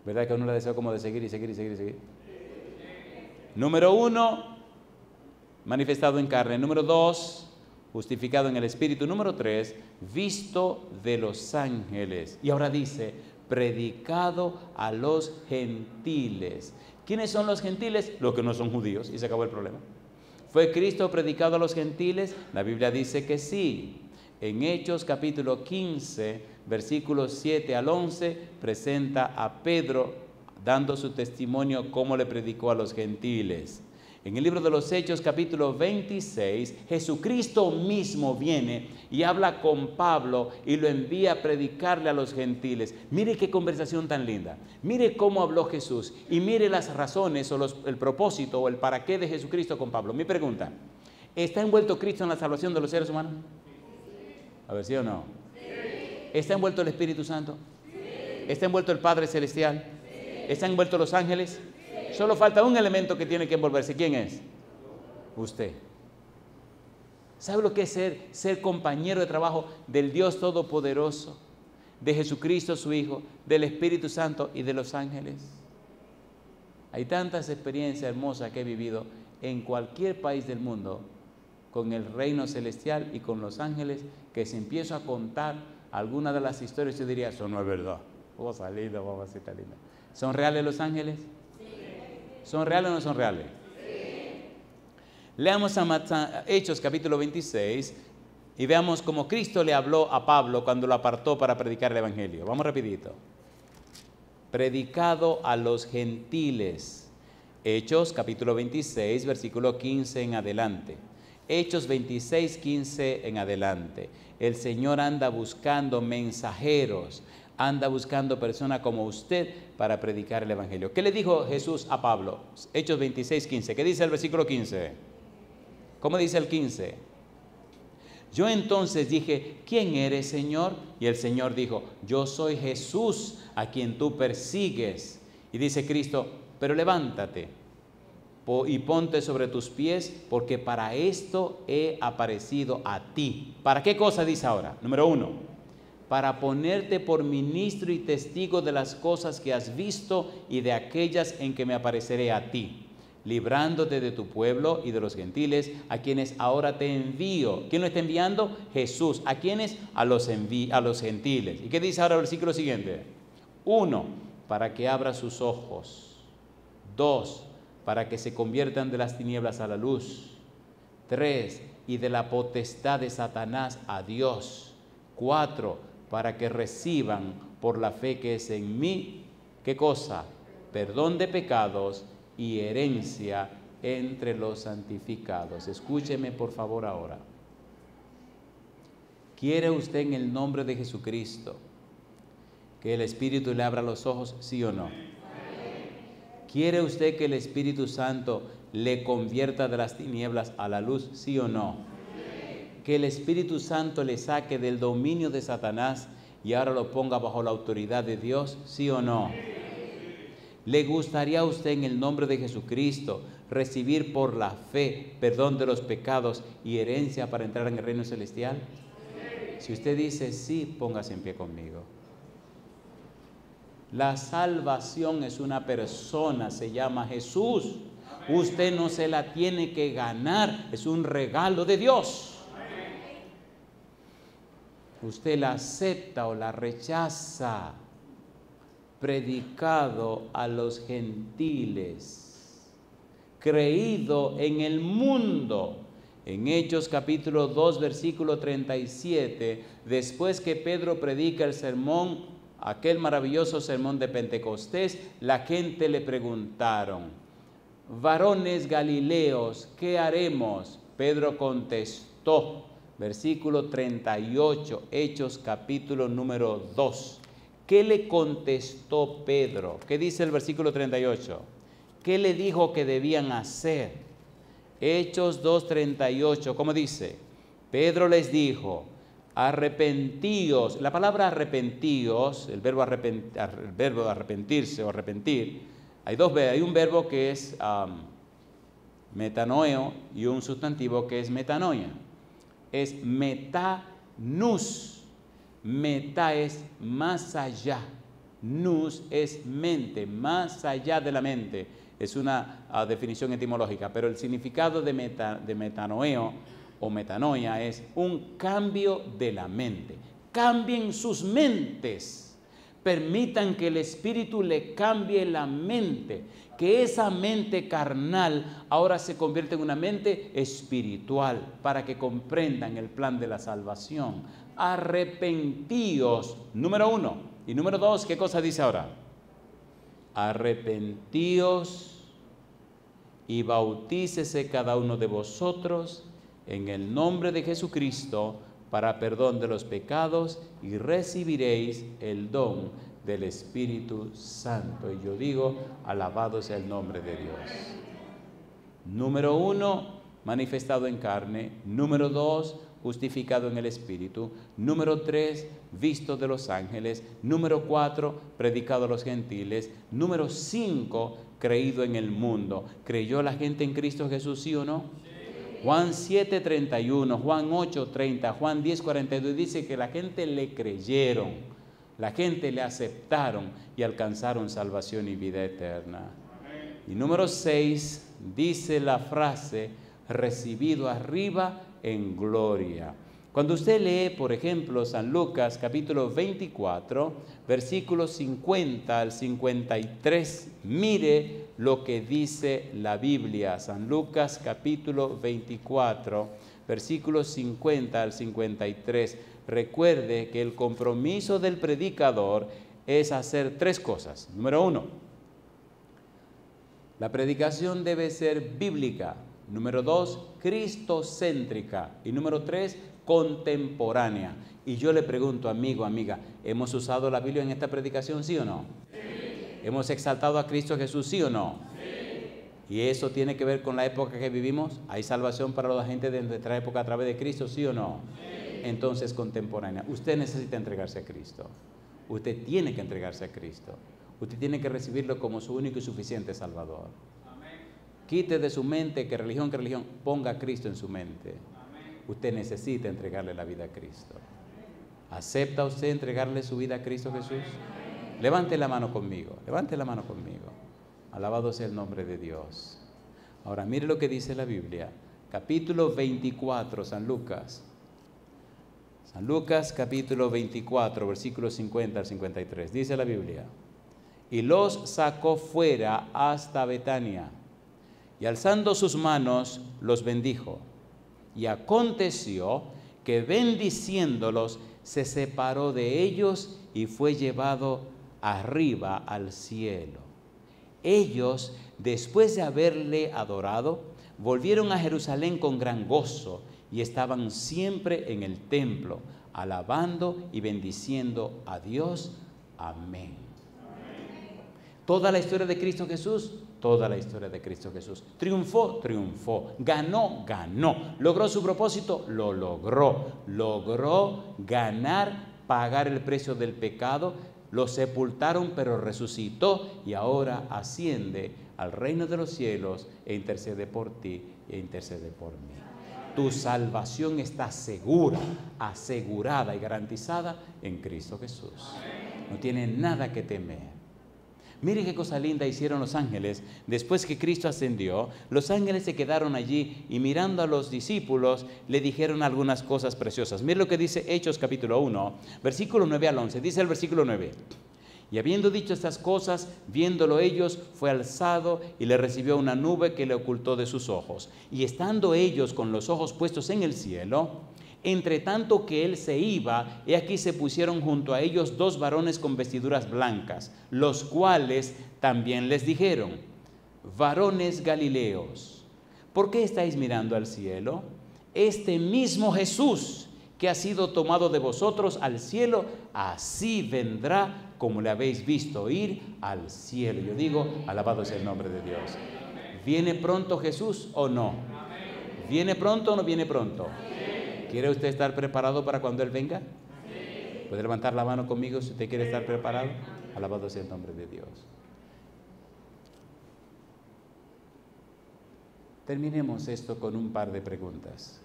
¿Verdad que a uno le desea como de seguir y seguir y seguir y seguir? Número 1, manifestado en carne. Número 2, justificado en el Espíritu. Número 3, visto de los ángeles. Y ahora dice, predicado a los gentiles. ¿Quiénes son los gentiles? Los que no son judíos, y se acabó el problema. ¿Fue Cristo predicado a los gentiles? La Biblia dice que sí. En Hechos capítulo 15, versículos 7 al 11, presenta a Pedro dando su testimonio cómo le predicó a los gentiles. En el libro de los Hechos capítulo 26, Jesucristo mismo viene y habla con Pablo y lo envía a predicarle a los gentiles. Mire qué conversación tan linda. Mire cómo habló Jesús y mire las razones o el propósito o el para qué de Jesucristo con Pablo. Mi pregunta, ¿está envuelto Cristo en la salvación de los seres humanos? A ver, ¿sí o no? ¿Está envuelto el Espíritu Santo? ¿Está envuelto el Padre Celestial? ¿Están envueltos los ángeles? Solo falta un elemento que tiene que envolverse. ¿Quién es? Usted. ¿Sabe lo que es ser compañero de trabajo del Dios Todopoderoso, de Jesucristo su Hijo, del Espíritu Santo y de los ángeles? Hay tantas experiencias hermosas que he vivido en cualquier país del mundo con el reino celestial y con los ángeles, que si empiezo a contar algunas de las historias, yo diría, eso no es verdad. Cosa linda, mamacita linda. ¿Son reales los ángeles? Sí. ¿Son reales o no son reales? Sí. Leamos a Hechos capítulo 26 y veamos cómo Cristo le habló a Pablo cuando lo apartó para predicar el Evangelio. Vamos rapidito. Predicado a los gentiles. Hechos capítulo 26, versículo 15 en adelante. Hechos 26, 15 en adelante. El Señor anda buscando mensajeros, anda buscando personas como usted para predicar el Evangelio. ¿Qué le dijo Jesús a Pablo? Hechos 26, 15. ¿Qué dice el versículo 15? ¿Cómo dice el 15? Yo entonces dije, ¿quién eres, Señor? Y el Señor dijo, yo soy Jesús a quien tú persigues. Y dice Cristo, pero levántate y ponte sobre tus pies, porque para esto he aparecido a ti. ¿Para qué cosa dice ahora? Número 1, para ponerte por ministro y testigo de las cosas que has visto y de aquellas en que me apareceré a ti, librándote de tu pueblo y de los gentiles, a quienes ahora te envío. ¿Quién lo está enviando? Jesús. ¿A quiénes? A los gentiles. ¿Y qué dice ahora el versículo siguiente? 1, para que abra sus ojos. 2, para que se conviertan de las tinieblas a la luz. 3, y de la potestad de Satanás a Dios. 4, para que reciban por la fe que es en mí, ¿qué cosa? Perdón de pecados y herencia entre los santificados. Escúcheme por favor ahora. ¿Quiere usted en el nombre de Jesucristo que el Espíritu le abra los ojos, sí o no? ¿Quiere usted que el Espíritu Santo le convierta de las tinieblas a la luz, sí o no? Que el Espíritu Santo le saque del dominio de Satanás y ahora lo ponga bajo la autoridad de Dios, ¿sí o no? ¿Le gustaría a usted en el nombre de Jesucristo recibir por la fe perdón de los pecados y herencia para entrar en el reino celestial? Si usted dice sí, póngase en pie conmigo. La salvación es una persona, se llama Jesús. Usted no se la tiene que ganar, es un regalo de Dios. Usted la acepta o la rechaza. Predicado a los gentiles, creído en el mundo. En Hechos capítulo 2 versículo 37, después que Pedro predica el sermón, aquel maravilloso sermón de Pentecostés, la gente le preguntaron: varones galileos, ¿qué haremos? Pedro contestó, versículo 38, Hechos capítulo número 2. ¿Qué le contestó Pedro? ¿Qué dice el versículo 38? ¿Qué le dijo que debían hacer? Hechos 2:38, ¿cómo dice? Pedro les dijo: arrepentíos. La palabra arrepentíos, el verbo arrepentirse o arrepentir, hay un verbo que es metanoeo y un sustantivo que es metanoia. Es metanus. Meta es más allá, nous es mente, más allá de la mente. Es una definición etimológica, pero el significado de metanoeo o metanoia es un cambio de la mente. Cambien sus mentes, permitan que el Espíritu le cambie la mente, que esa mente carnal ahora se convierta en una mente espiritual, para que comprendan el plan de la salvación. Arrepentíos, número 1. Y número 2, ¿qué cosa dice ahora? Arrepentíos y bautícese cada uno de vosotros en el nombre de Jesucristo para perdón de los pecados y recibiréis el don del Espíritu Santo. Y yo digo, alabado sea el nombre de Dios. Número 1, manifestado en carne. Número 2, justificado en el Espíritu. Número 3, visto de los ángeles. Número 4, predicado a los gentiles. Número 5, creído en el mundo. ¿Creyó la gente en Cristo Jesús, sí o no? Sí. Juan 7:31, Juan 8:30, Juan 10:42 dice que la gente le creyeron, la gente le aceptaron y alcanzaron salvación y vida eterna. Y número 6, dice la frase, recibido arriba en gloria. Cuando usted lee, por ejemplo, San Lucas capítulo 24, versículos 50 al 53, mire lo que dice la Biblia. San Lucas capítulo 24, versículos 50 al 53. Recuerde que el compromiso del predicador es hacer 3 cosas. Número 1, la predicación debe ser bíblica. Número 2, cristocéntrica. Y número 3, contemporánea. Y yo le pregunto, amigo, amiga, ¿hemos usado la Biblia en esta predicación, sí o no? Sí. ¿Hemos exaltado a Cristo Jesús, sí o no? Sí. ¿Y eso tiene que ver con la época que vivimos? ¿Hay salvación para la gente de nuestra época a través de Cristo, sí o no? Sí. Entonces, contemporánea. Usted necesita entregarse a Cristo. Usted tiene que entregarse a Cristo. Usted tiene que recibirlo como su único y suficiente Salvador. Quite de su mente que religión, ponga a Cristo en su mente. Usted necesita entregarle la vida a Cristo. ¿Acepta usted entregarle su vida a Cristo Jesús? Levante la mano conmigo, levante la mano conmigo. Alabado sea el nombre de Dios. Ahora mire lo que dice la Biblia, capítulo 24, San Lucas. San Lucas capítulo 24, versículos 50 al 53. Dice la Biblia: y los sacó fuera hasta Betania, y alzando sus manos los bendijo. Y aconteció que bendiciéndolos se separó de ellos y fue llevado arriba al cielo. Ellos, después de haberle adorado, volvieron a Jerusalén con gran gozo y estaban siempre en el templo, alabando y bendiciendo a Dios. Amén. Toda la historia de Cristo Jesús, toda la historia de Cristo Jesús. Triunfó, triunfó. Ganó, ganó. Logró su propósito, lo logró. Logró ganar, pagar el precio del pecado. Lo sepultaron, pero resucitó y ahora asciende al reino de los cielos e intercede por ti e intercede por mí. Tu salvación está segura, asegurada y garantizada en Cristo Jesús. No tiene nada que temer. Mire qué cosa linda hicieron los ángeles. Después que Cristo ascendió, los ángeles se quedaron allí y mirando a los discípulos le dijeron algunas cosas preciosas. Mire lo que dice Hechos capítulo 1, versículo 9 al 11. Dice el versículo 9: y habiendo dicho estas cosas, viéndolo ellos, fue alzado y le recibió una nube que le ocultó de sus ojos. Y estando ellos con los ojos puestos en el cielo, entre tanto que él se iba, he aquí se pusieron junto a ellos dos varones con vestiduras blancas, los cuales también les dijeron: varones Galileos, ¿por qué estáis mirando al cielo? Este mismo Jesús que ha sido tomado de vosotros al cielo, así vendrá como le habéis visto ir al cielo. Yo digo, alabado sea el nombre de Dios. ¿Viene pronto Jesús o no? ¿Viene pronto o no viene pronto? ¿Quiere usted estar preparado para cuando Él venga? ¿Puede levantar la mano conmigo si usted quiere estar preparado? Alabado sea el nombre de Dios. Terminemos esto con un par de preguntas.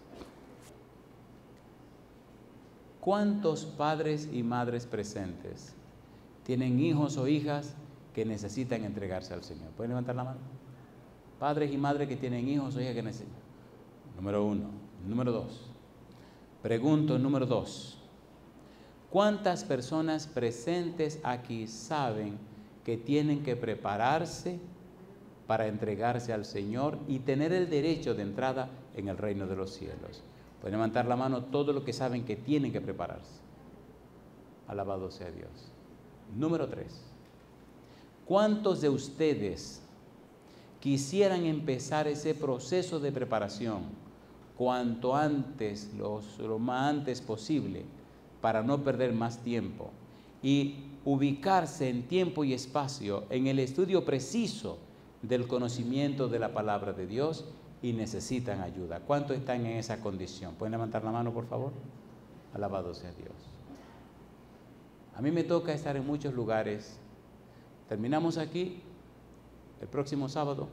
¿Cuántos padres y madres presentes tienen hijos o hijas que necesitan entregarse al Señor? ¿Pueden levantar la mano? Padres y madres que tienen hijos o hijas que necesitan. Número 1. Número 2. Pregunto número 2. ¿Cuántas personas presentes aquí saben que tienen que prepararse para entregarse al Señor y tener el derecho de entrada en el reino de los cielos? Pueden levantar la mano todos los que saben que tienen que prepararse. Alabado sea Dios. Número 3. ¿Cuántos de ustedes quisieran empezar ese proceso de preparación cuanto antes, lo más antes posible, para no perder más tiempo y ubicarse en tiempo y espacio en el estudio preciso del conocimiento de la palabra de Dios y necesitan ayuda? ¿Cuántos están en esa condición? ¿Pueden levantar la mano, por favor? Alabado sea Dios. A mí me toca estar en muchos lugares. Terminamos aquí el próximo sábado,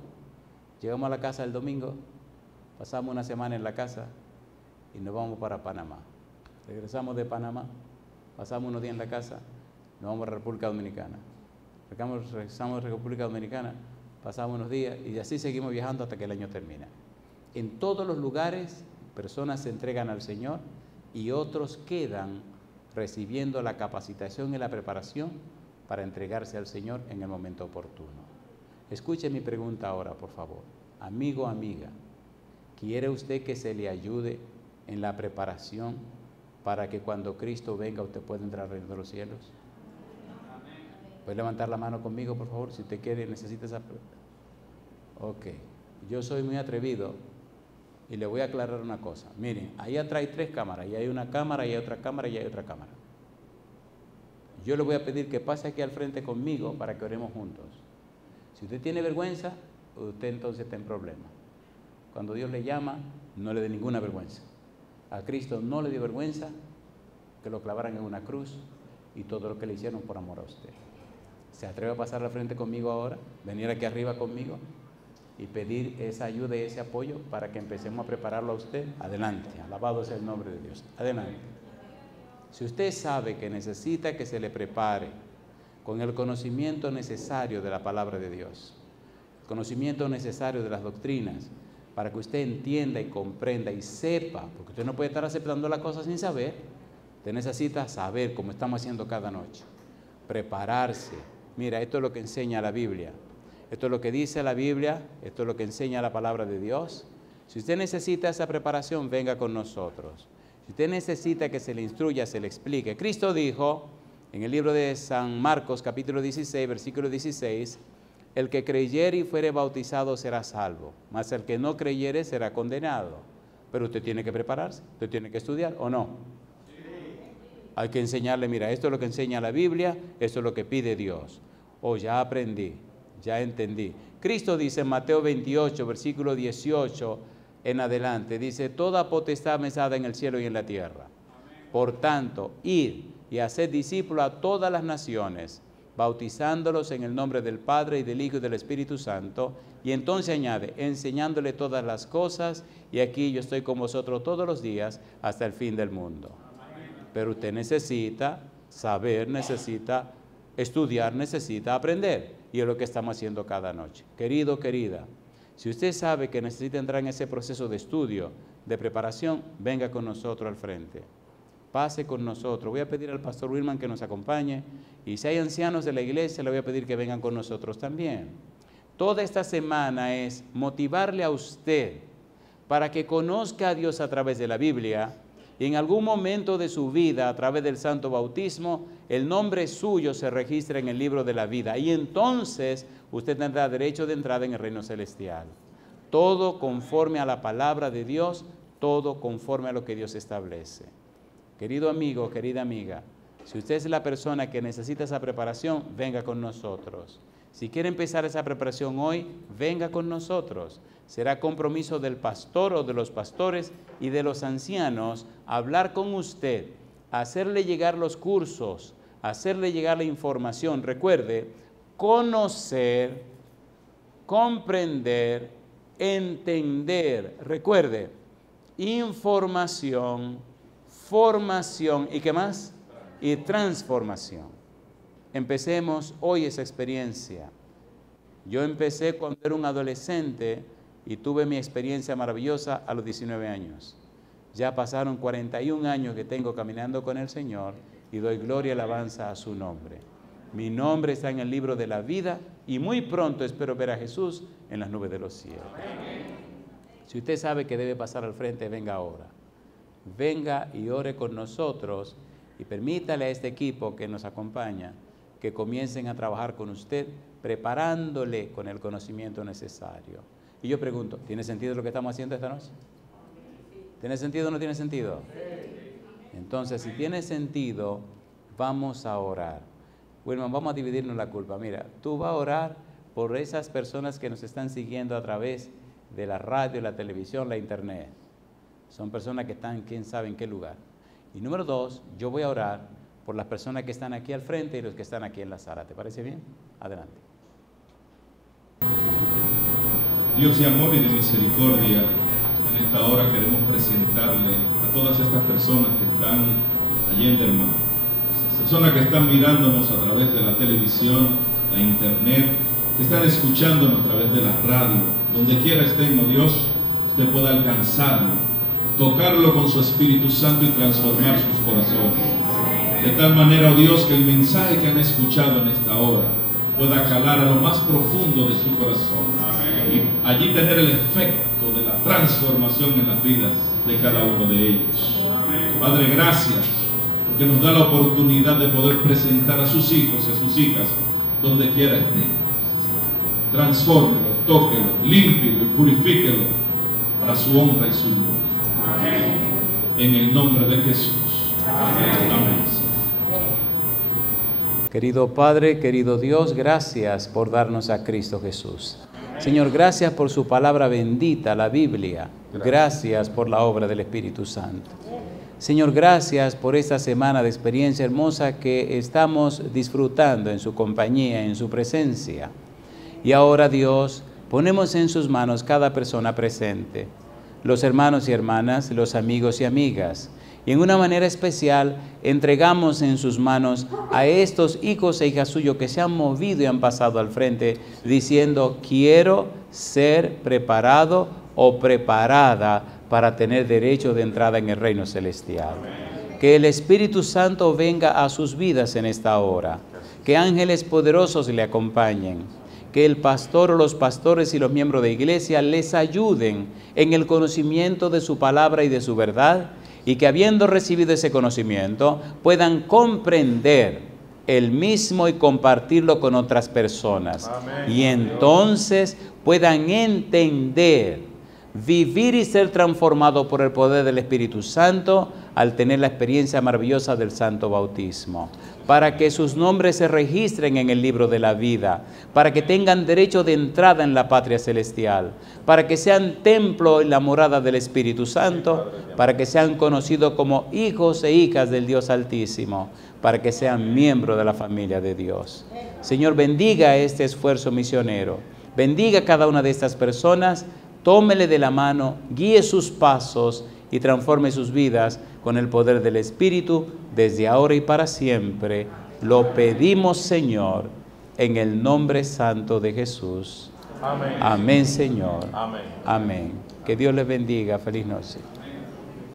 llegamos a la casa el domingo, pasamos una semana en la casa y nos vamos para Panamá. Regresamos de Panamá, pasamos unos días en la casa, nos vamos a la República Dominicana. Regresamos de República Dominicana, pasamos unos días y así seguimos viajando hasta que el año termina. En todos los lugares, personas se entregan al Señor y otros quedan recibiendo la capacitación y la preparación para entregarse al Señor en el momento oportuno. Escuche mi pregunta ahora, por favor. Amigo, amiga, ¿quiere usted que se le ayude en la preparación para que cuando Cristo venga usted pueda entrar al reino de los cielos? ¿Puede levantar la mano conmigo, por favor? Si usted quiere, necesita esa... Ok, yo soy muy atrevido y le voy a aclarar una cosa. Miren, ahí atrás hay 3 cámaras, y hay una cámara, y hay otra cámara, y hay otra cámara. Yo le voy a pedir que pase aquí al frente conmigo para que oremos juntos. Si usted tiene vergüenza, usted entonces está en problema. Cuando Dios le llama, no le dé ninguna vergüenza. A Cristo no le dio vergüenza que lo clavaran en una cruz y todo lo que le hicieron por amor a usted. ¿Se atreve a pasar al frente conmigo ahora? Venir aquí arriba conmigo y pedir esa ayuda y ese apoyo para que empecemos a prepararlo a usted. Adelante, alabado sea el nombre de Dios. Adelante. Si usted sabe que necesita que se le prepare con el conocimiento necesario de la palabra de Dios, el conocimiento necesario de las doctrinas, para que usted entienda y comprenda y sepa, porque usted no puede estar aceptando las cosas sin saber. Usted necesita saber, como estamos haciendo cada noche, prepararse. Mira, esto es lo que enseña la Biblia, esto es lo que dice la Biblia, esto es lo que enseña la palabra de Dios. Si usted necesita esa preparación, venga con nosotros. Si usted necesita que se le instruya, se le explique. Cristo dijo en el libro de San Marcos, capítulo 16, versículo 16, el que creyere y fuere bautizado será salvo, mas el que no creyere será condenado. Pero usted tiene que prepararse, usted tiene que estudiar, ¿o no? Hay que enseñarle, mira, esto es lo que enseña la Biblia, esto es lo que pide Dios. Oh, ya aprendí, ya entendí. Cristo dice en Mateo 28, versículo 18 en adelante, dice, toda potestad me es dada en el cielo y en la tierra. Por tanto, id y haced discípulos a todas las naciones, bautizándolos en el nombre del Padre y del Hijo y del Espíritu Santo. Y entonces añade, enseñándole todas las cosas, y aquí yo estoy con vosotros todos los días hasta el fin del mundo. Pero usted necesita saber, necesita estudiar, necesita aprender. Y es lo que estamos haciendo cada noche. Querido, querida, si usted sabe que necesita entrar en ese proceso de estudio, de preparación, venga con nosotros al frente. Pase con nosotros. Voy a pedir al pastor Wilman que nos acompañe. Y si hay ancianos de la iglesia, le voy a pedir que vengan con nosotros también. Toda esta semana es motivarle a usted para que conozca a Dios a través de la Biblia. Y en algún momento de su vida, a través del santo bautismo, el nombre suyo se registra en el libro de la vida. Y entonces usted tendrá derecho de entrada en el reino celestial. Todo conforme a la palabra de Dios, todo conforme a lo que Dios establece. Querido amigo, querida amiga, si usted es la persona que necesita esa preparación, venga con nosotros. Si quiere empezar esa preparación hoy, venga con nosotros. Será compromiso del pastor o de los pastores y de los ancianos hablar con usted, hacerle llegar los cursos, hacerle llegar la información. Recuerde, conocer, comprender, entender. Recuerde, información, formación y ¿qué más? Y transformación. Empecemos hoy esa experiencia. Yo empecé cuando era un adolescente y tuve mi experiencia maravillosa a los 19 años. Ya pasaron 41 años que tengo caminando con el Señor y doy gloria y alabanza a su nombre. Mi nombre está en el libro de la vida y muy pronto espero ver a Jesús en las nubes de los cielos. Si usted sabe que debe pasar al frente, venga ahora. Venga y ore con nosotros y permítale a este equipo que nos acompaña que comiencen a trabajar con usted, preparándole con el conocimiento necesario. Y yo pregunto, ¿tiene sentido lo que estamos haciendo esta noche? ¿Tiene sentido o no tiene sentido? Entonces, si tiene sentido, vamos a orar. Wilman, vamos a dividirnos la culpa. Mira, tú vas a orar por esas personas que nos están siguiendo a través de la radio, la televisión, la internet. Son personas que están, quién sabe en qué lugar. Y número 2, yo voy a orar por las personas que están aquí al frente y los que están aquí en la sala. ¿Te parece bien? Adelante. Dios de amor y de misericordia, en esta hora queremos presentarle a todas estas personas que están allende el mar. Personas que están mirándonos a través de la televisión, la internet, que están escuchándonos a través de la radio. Donde quiera estén, oh Dios, usted pueda alcanzarlo, tocarlo con su Espíritu Santo y transformar sus corazones. De tal manera, oh Dios, que el mensaje que han escuchado en esta hora pueda calar a lo más profundo de su corazón y allí tener el efecto de la transformación en las vidas de cada uno de ellos. Padre, gracias porque nos da la oportunidad de poder presentar a sus hijos y a sus hijas donde quiera estén. Transfórmelo, tóquelo, límpielo y purifíquelo para su honra y su gloria. En el nombre de Jesús. Amén. Querido Padre, querido Dios, gracias por darnos a Cristo Jesús. Señor, gracias por su palabra bendita, la Biblia. Gracias por la obra del Espíritu Santo. Señor, gracias por esta semana de experiencia hermosa que estamos disfrutando en su compañía, en su presencia. Y ahora, Dios, ponemos en sus manos cada persona presente, los hermanos y hermanas, los amigos y amigas, Y en una manera especial entregamos en sus manos a estos hijos e hijas suyos que se han movido y han pasado al frente diciendo: quiero ser preparado o preparada para tener derecho de entrada en el reino celestial. Que el Espíritu Santo venga a sus vidas en esta hora. Que ángeles poderosos le acompañen. Que el pastor o los pastores y los miembros de iglesia les ayuden en el conocimiento de su palabra y de su verdad, y que habiendo recibido ese conocimiento puedan comprender el mismo y compartirlo con otras personas. Amén. Y entonces puedan entender, vivir y ser transformados por el poder del Espíritu Santo al tener la experiencia maravillosa del santo bautismo, para que sus nombres se registren en el libro de la vida, para que tengan derecho de entrada en la patria celestial, para que sean templo y la morada del Espíritu Santo, para que sean conocidos como hijos e hijas del Dios Altísimo, para que sean miembros de la familia de Dios. Señor, bendiga este esfuerzo misionero, bendiga a cada una de estas personas, tómele de la mano, guíe sus pasos y transforme sus vidas con el poder del Espíritu, desde ahora y para siempre. Lo pedimos, Señor, en el nombre santo de Jesús. Amén. Amén, Señor. Amén. Amén. Que Dios les bendiga. Feliz noche.